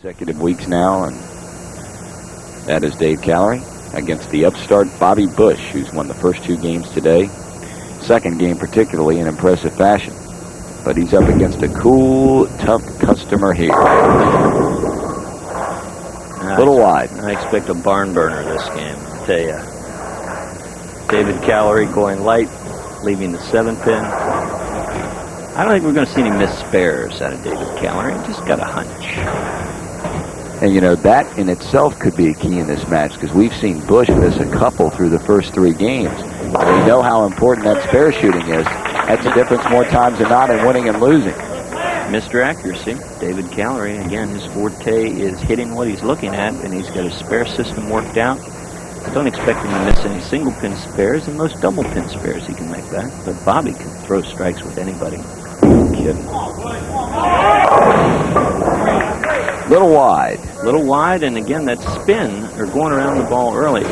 consecutive weeks now, and that is Dave Callery against the upstart Bobby Bush, who's won the first 2 games today. Second game particularly in impressive fashion. But he's up against a cool, tough customer here. A little wide. I expect a barn burner this game, I'll tell you. David Callery going light, leaving the 7-pin. I don't think we're going to see any missed spares out of David Callery. I just got a hunch. And, you know, that in itself could be a key in this match, because we've seen Bush miss a couple through the first 3 games. And we know how important that spare shooting is. That's a difference more times than not in winning and losing. Mr. Accuracy, David Callery. Again, his forte is hitting what he's looking at, and he's got his spare system worked out. I don't expect him to miss any single-pin spares, and most double-pin spares he can make that. But Bobby can throw strikes with anybody. No kidding. Little wide. Little wide, and again, that spin, or going around the ball early,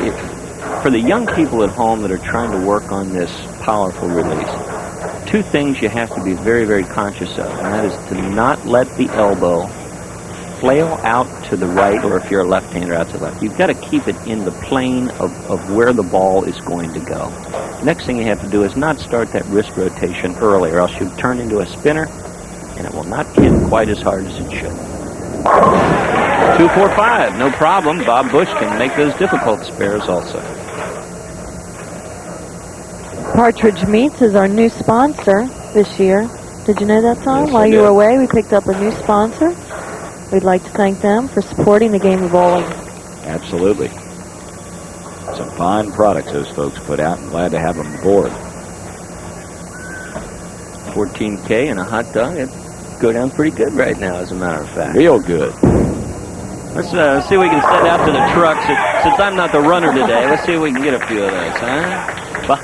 for the young people at home that are trying to work on this powerful release, 2 things you have to be very, very conscious of, and that is to not let the elbow flail out to the right, or if you're a left-hander, out to the left. You've got to keep it in the plane of where the ball is going to go. Next thing you have to do is not start that wrist rotation early, or else you'll turn into a spinner, and it will not hit quite as hard as it should. 2-4-5, no problem. Bob Bush can make those difficult spares also. Partridge Meats is our new sponsor this year. Did you know that, Tom? Yes, While you were away, we picked up a new sponsor. We'd like to thank them for supporting the game of bowling. Absolutely. Some fine products those folks put out, and glad to have them aboard. 14K and a hot dog. It'd go down pretty good right now, as a matter of fact. Real good. Let's see if we can send out to the trucks. Since I'm not the runner today, let's see if we can get a few of those, huh?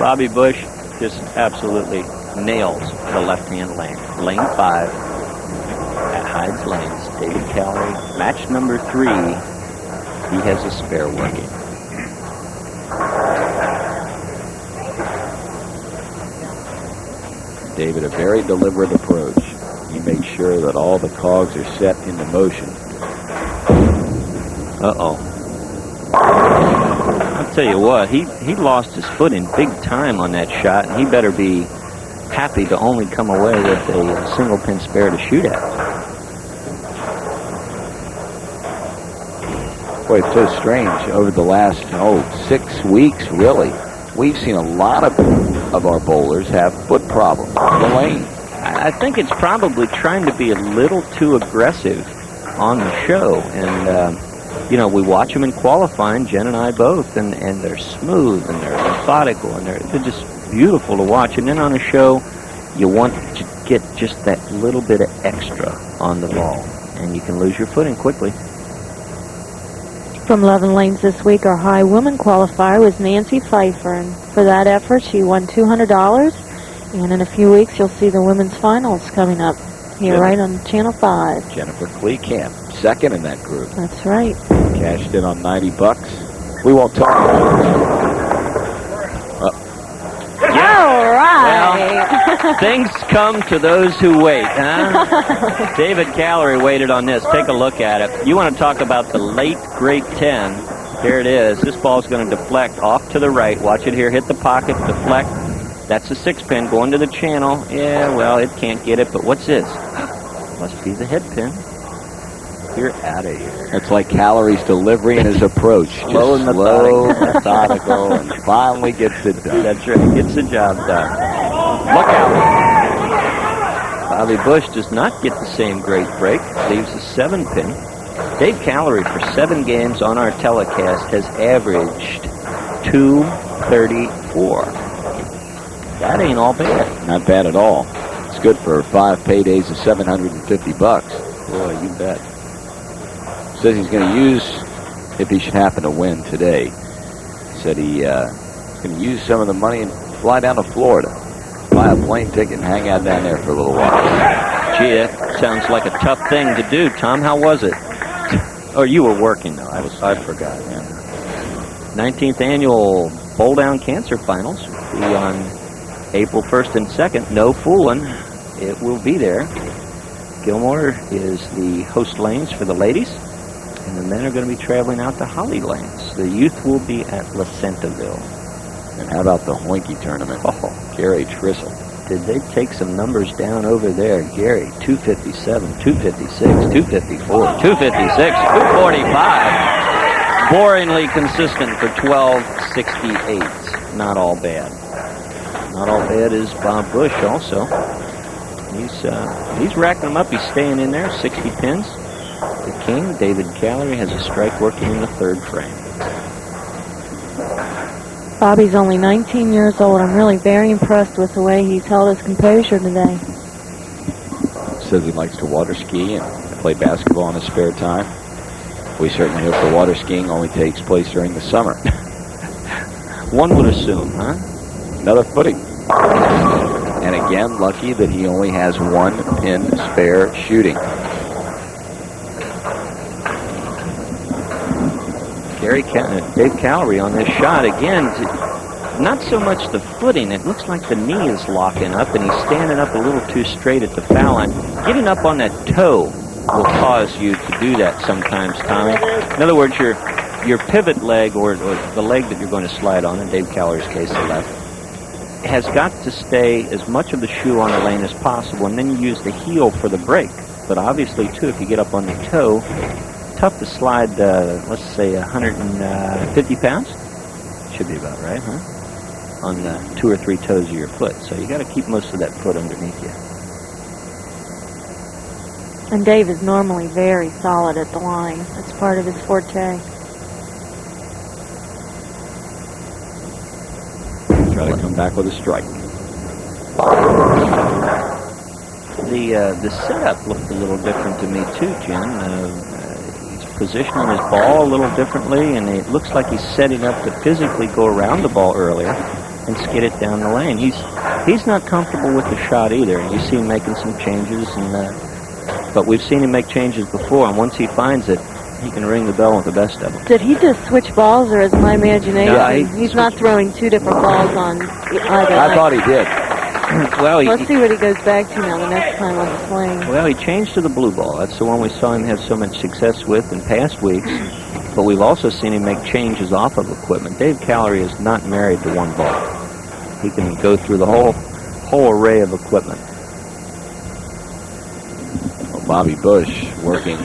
Bobby Bush just absolutely nails the left-hand lane. Lane 5 at Heid's Lanes. David Callery, match number 3. He has a spare working. David, a very deliberate approach. He makes sure that all the cogs are set into motion. Uh-oh. I'll tell you what, he lost his footing big time on that shot, and he better be happy to only come away with a single-pin spare to shoot at. Boy, it's so strange. Over the last, 6 weeks, really, we've seen a lot of our bowlers have foot problems in the lane. I think it's probably trying to be a little too aggressive on the show. And, you know, we watch them in qualifying, Jen and I both, and they're smooth and they're methodical and they're just beautiful to watch. And then on a show, you want to get just that little bit of extra on the ball, and you can lose your footing quickly. From 11 lanes this week, our high woman qualifier was Nancy Pfeiffer, and for that effort, she won $200. And in a few weeks, you'll see the women's finals coming up here right on Channel 5. Jennifer Kleekamp, second in that group. That's right. Cashed in on $90. We won't talk about it. All right. Well, things come to those who wait, huh? David Callery waited on this. Take a look at it. You want to talk about the late, great 10. Here it is. This ball's going to deflect off to the right. Watch it here. Hit the pocket, deflect. That's a 6-pin going to the channel. Yeah, well, it can't get it, but what's this? Must be the head pin. You're out of here. It's like Callery's delivery and his approach. Slow and methodical, and finally gets it done. That's right. Gets the job done. Look out. Bobby Bush does not get the same great break. Leaves a 7-pin. Dave Callery, for 7 games on our telecast, has averaged 234. That ain't all bad. Not bad at all. It's good for 5 paydays of $750. Boy, you bet. Says he's going to use, if he should happen to win today, said he's going to use some of the money and fly down to Florida, buy a plane ticket and hang out down there for a little while. Gee, that sounds like a tough thing to do. Tom, how was it? Oh, you were working, though. I forgot. Yeah. 19th annual Bowl Down Cancer Finals will be on April 1st and 2nd. No fooling. It will be there. Gilmore is the host lanes for the ladies, and the men are going to be traveling out to Holly Lanes. The youth will be at La Centaville. And how about the Hoinky tournament? Oh, Gary Trissel. did they take some numbers down over there? Gary, 257, 256, 254, 256, 245. Boringly consistent for 1268. Not all bad. Not all bad is Bob Bush also. He's racking them up. He's staying in there. 60 pins. The king, David Callery, has a strike working in the third frame. Bobby's only 19 years old. I'm really very impressed with the way he's held his composure today. Says he likes to water ski and play basketball in his spare time. We certainly hope the water skiing only takes place during the summer. One would assume, huh? Another footing. And again, lucky that he only has one pin spare shooting. Dave Callery on this shot again. Not so much the footing. It looks like the knee is locking up, and he's standing up a little too straight at the foul line. Getting up on that toe will cause you to do that sometimes, Tommy. In other words, your pivot leg, or the leg that you're going to slide on, in Dave Callery's case, the left, has got to stay as much of the shoe on the lane as possible, and then you use the heel for the break. But obviously, too, if you get up on the toe, tough to slide, let's say, 150 pounds. Should be about right, huh? On the 2 or 3 toes of your foot. So you got to keep most of that foot underneath you. And Dave is normally very solid at the line. It's part of his forte. Try to come back with a strike. The setup looked a little different to me too, Jim. He's positioning his ball a little differently, and it looks like he's setting up to physically go around the ball earlier and skid it down the lane. He's not comfortable with the shot either. You see him making some changes, but we've seen him make changes before, and once he finds it, he can ring the bell with the best of them. Did he just switch balls, or is my imagination? No, he's not throwing 2 different balls on either. I thought he did. Well, Let's see what he goes back to now the next time on the swing. Well, he changed to the blue ball. That's the one we saw him have so much success with in past weeks. But we've also seen him make changes off of equipment. Dave Callery is not married to one ball. He can go through the whole array of equipment. Well, Bobby Bush working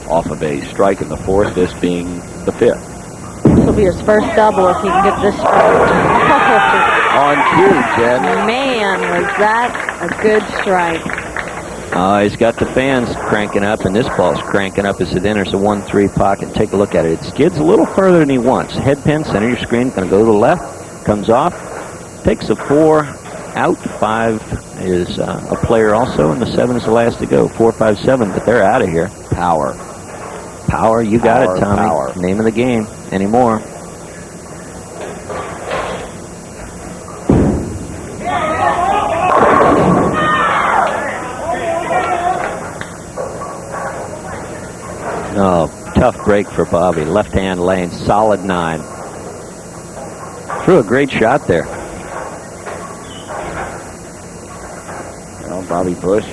off of a strike in the fourth, this being the fifth. This will be his first double if he can get this strike. On cue, Jen. Man, was that a good strike. He's got the fans cranking up, and this ball's cranking up as it enters the 1-3 pocket. Take a look at it. It skids a little further than he wants. Head pin, center your screen, going to go to the left, comes off, takes a 4 out. 5 is a player also, and the 7 is the last to go. 4, 5, 7, but they're out of here. Power. Power, you got it, Tommy. Power. Name of the game anymore. Oh, tough break for Bobby. Left-hand lane, solid 9. Threw a great shot there. Well, Bobby Bush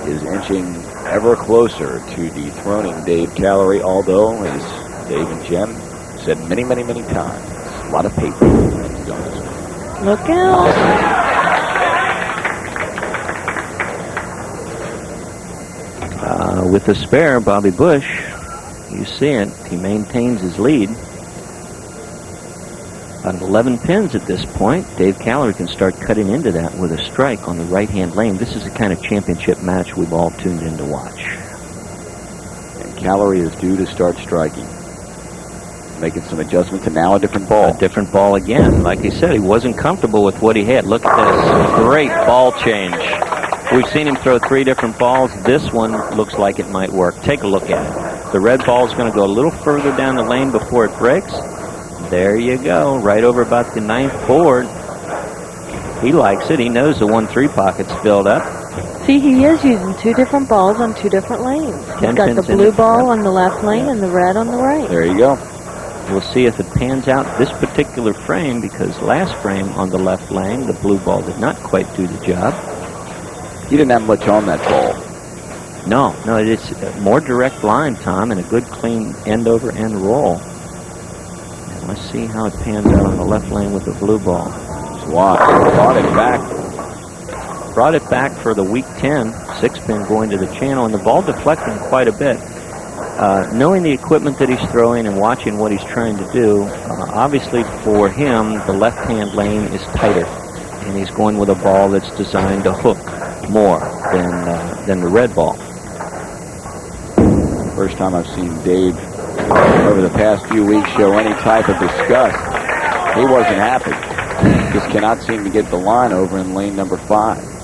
is inching ever closer to dethroning Dave Callery, although, as Dave and Jen said many, many, many times, a lot of paper is on this one. Look out. With the spare, Bobby Bush, you see it, he maintains his lead. Out of 11 pins at this point, Dave Callery can start cutting into that with a strike on the right-hand lane. This is the kind of championship match we've all tuned in to watch. And Callery is due to start striking. Making some adjustments, and now a different ball. A different ball again. Like he said, he wasn't comfortable with what he had. Look at this. Great ball change. We've seen him throw 3 different balls. This one looks like it might work. Take a look at it. The red ball is going to go a little further down the lane before it breaks. There you go. Right over about the 9th board. He likes it. He knows the 1-3 pocket's filled up. See, he is using 2 different balls on 2 different lanes. He's got the blue ball on the left lane and the red on the right. There you go. We'll see if it pans out this particular frame, because last frame on the left lane, the blue ball did not quite do the job. He didn't have much on that ball. No, it's a more direct line, Tom, and a good clean end-over-end roll. And let's see how it pans out on the left lane with the blue ball. Swat Brought it back for the weak 10, 6-pin going to the channel, and the ball deflecting quite a bit. Knowing the equipment that he's throwing and watching what he's trying to do, obviously for him, the left-hand lane is tighter, and he's going with a ball that's designed to hook more than the red ball. First time I've seen Dave over the past few weeks show any type of disgust. He wasn't happy. Just cannot seem to get the line over in lane number 5.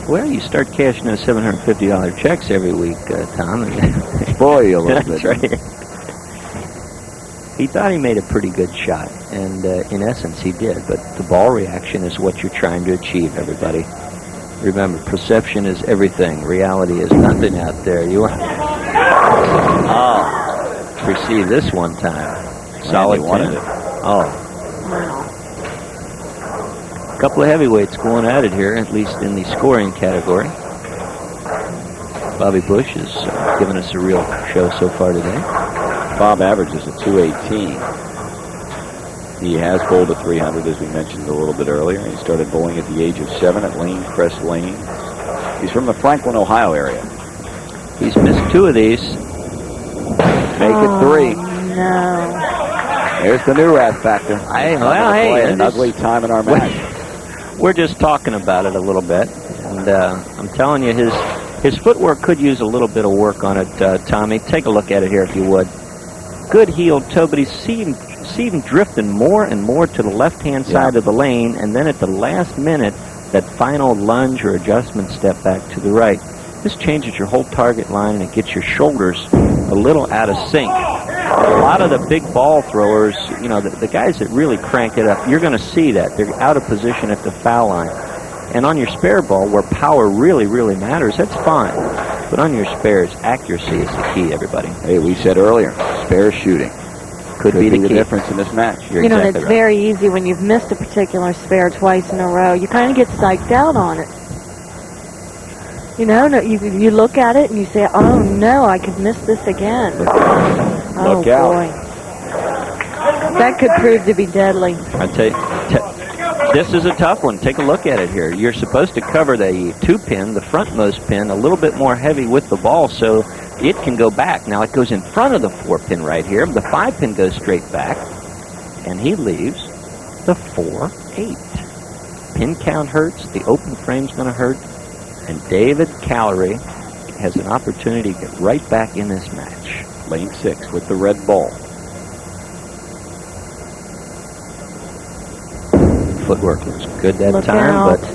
Well, you start cashing those $750 checks every week, Tom. Spoil you a little bit. That's right. He thought he made a pretty good shot, and in essence he did, but the ball reaction is what you're trying to achieve, everybody. Remember, perception is everything. Reality is nothing out there. You want... Oh, received this one time. Solid 10. Wanted it. Oh. A couple of heavyweights going at it here, at least in the scoring category. Bobby Bush has given us a real show so far today. Bob averages a 218. He has bowled a 300, as we mentioned a little bit earlier. He started bowling at the age of 7 at Lane Crest Lane. He's from the Franklin, Ohio area. He's missed 2 of these. Make it 3. No. There's the new rat factor. Hey, an ugly time in our match. We're just talking about it a little bit, and I'm telling you, his footwork could use a little bit of work on it, Tommy. Take a look at it here if you would. Good heeled toe, but he's seen him drifting more and more to the left-hand side of the lane, and then at the last minute, that final lunge or adjustment step back to the right. This changes your whole target line, and it gets your shoulders a little out of sync. A lot of the big ball throwers, you know, the guys that really crank it up, you're going to see that. They're out of position at the foul line. And on your spare ball, where power really, really matters, that's fine. But on your spares, accuracy is the key, everybody. Hey, we said earlier, spare shooting could be the difference in this match. You're You know, exactly it's right. very easy when you've missed a particular spare twice in a row. You kind of get psyched out on it. You know, you look at it and you say, oh no, I could miss this again. Look out. Boy. That could prove to be deadly. I tell you, this is a tough one. Take a look at it here. You're supposed to cover the 2-pin, the frontmost pin, a little bit more heavy with the ball so it can go back. Now it goes in front of the 4-pin right here. The 5-pin goes straight back, and he leaves the 4-8. Pin count hurts. The open frame's going to hurt. And David Callery has an opportunity to get right back in this match. Lane 6 with the red ball. Footwork was good that Look time, out. but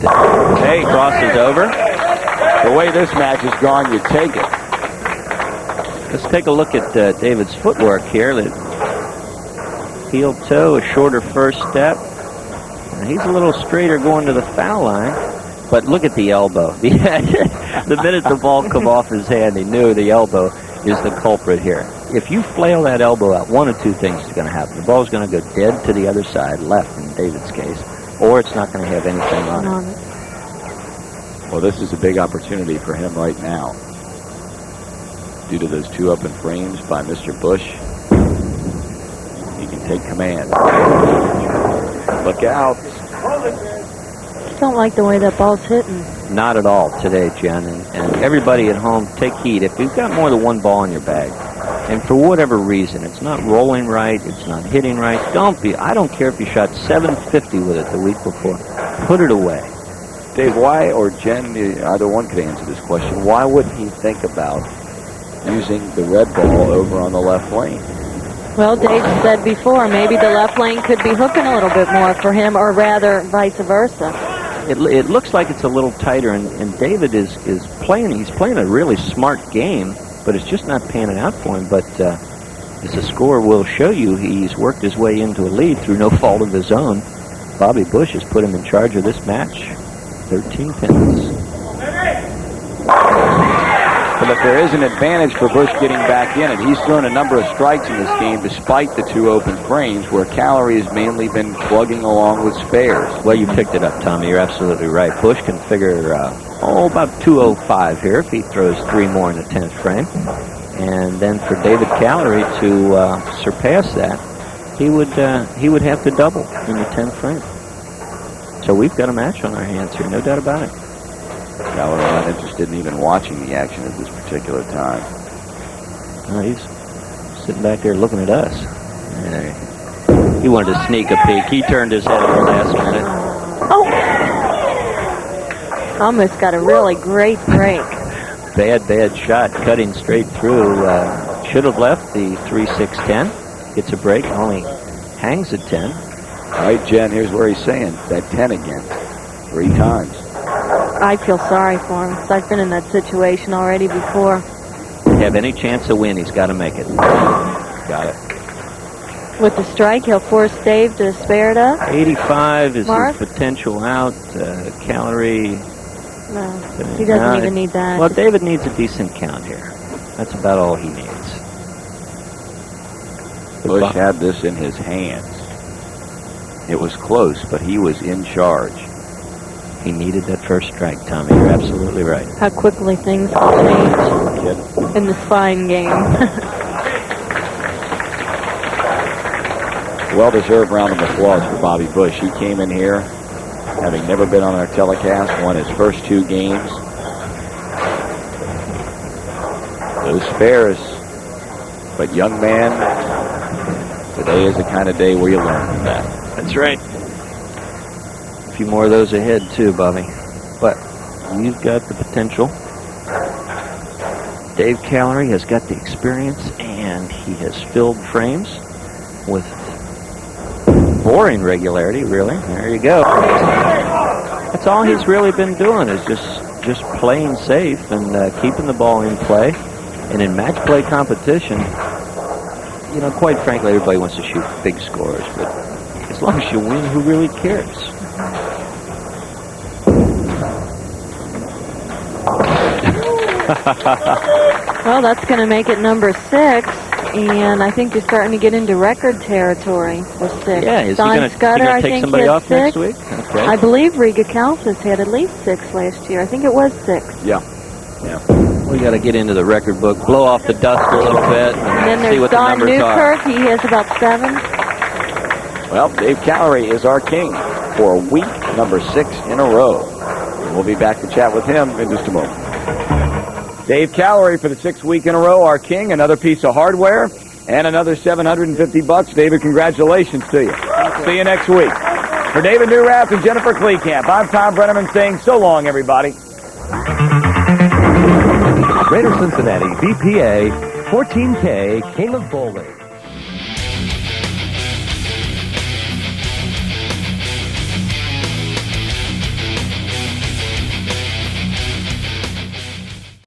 hey, crosses over. The way this match has gone, you take it. Let's take a look at David's footwork here. Heel toe, a shorter first step. Now he's a little straighter going to the foul line, but look at the elbow. The minute the ball come off his hand, he knew the elbow is the culprit here. If you flail that elbow out, one of 2 things is going to happen. The ball's going to go dead to the other side, left in David's case, or it's not going to have anything on it. Well, this is a big opportunity for him right now. Due to those 2 open frames by Mr. Bush, he can take command. Look out. Just don't like the way that ball's hitting. Not at all today, Jen. And everybody at home, take heed. If you've got more than 1 ball in your bag, and for whatever reason, it's not rolling right, it's not hitting right, I don't care if you shot 750 with it the week before. Put it away. Dave, why, or Jen, either one could answer this question, why wouldn't he think about using the red ball over on the left lane? Well, Dave said before, maybe the left lane could be hooking a little bit more for him, or rather, vice versa. It looks like it's a little tighter, and David is playing. He's playing a really smart game, but it's just not panning out for him. But as the score will show you, he's worked his way into a lead through no fault of his own. Bobby Bush has put him in charge of this match. 13 pins. But if there is an advantage for Bush getting back in it, he's thrown a number of strikes in this game despite the 2 open frames, where Callery has mainly been plugging along with spares. Well, you picked it up, Tommy. You're absolutely right. Bush can figure about 205 here if he throws 3 more in the 10th frame. And then for David Callery to surpass that, he would have to double in the 10th frame. So we've got a match on our hands here, no doubt about it. Callery not interested in even watching the action at this particular time. He's sitting back there looking at us. He wanted to sneak a peek. He turned his head at the last minute. Oh! Almost got a really great break. Bad shot, cutting straight through. Should have left the 3-6-10. Gets a break, only hangs at 10. All right, Jen, here's where he's saying that 10 again. 3 times. I feel sorry for him, because I've been in that situation already before. Have any chance to win, he's got to make it. Got it. With the strike, he'll force Dave to spare it up. 85 is Mark? his potential out. Callery. No, he doesn't even need that. Well, David needs a decent count here. That's about all he needs. Bush had this in his hands. It was close, but he was in charge. He needed that first strike, Tommy. You're absolutely right. How quickly things can change in this fine game. Well-deserved round of applause for Bobby Bush. He came in here, having never been on our telecast, won his first 2 games. Those spares. But young man, today is the kind of day where you learn from that. That's right. A few more of those ahead, too, Bobby. But you've got the potential. Dave Callery has got the experience, and he has filled frames with boring regularity, really. There you go. That's all he's really been doing, is just playing safe and keeping the ball in play. And in match play competition, you know, quite frankly, everybody wants to shoot big scores, but as long as you win, who really cares? Well, that's going to make it number 6, and I think you're starting to get into record territory with 6. Yeah, is Don he going Scudder, to I take think, somebody had off 6. next week? Okay. I believe Riga Kalfas had at least 6 last year. I think it was 6. Yeah. We got to get into the record book, blow off the dust a little bit, And then see there's what the Don numbers are. Newkirk. He has about 7. Well, Dave Callery is our king for week number 6 in a row. And we'll be back to chat with him in just a moment. Dave Callery for the 6th week in a row, our king. Another piece of hardware and another $750. David, congratulations to you. See you next week. For David Newrath and Jennifer Kleekamp, I'm Tom Brenneman saying so long, everybody. Greater Cincinnati, BPA, 14K, Caleb Bowling.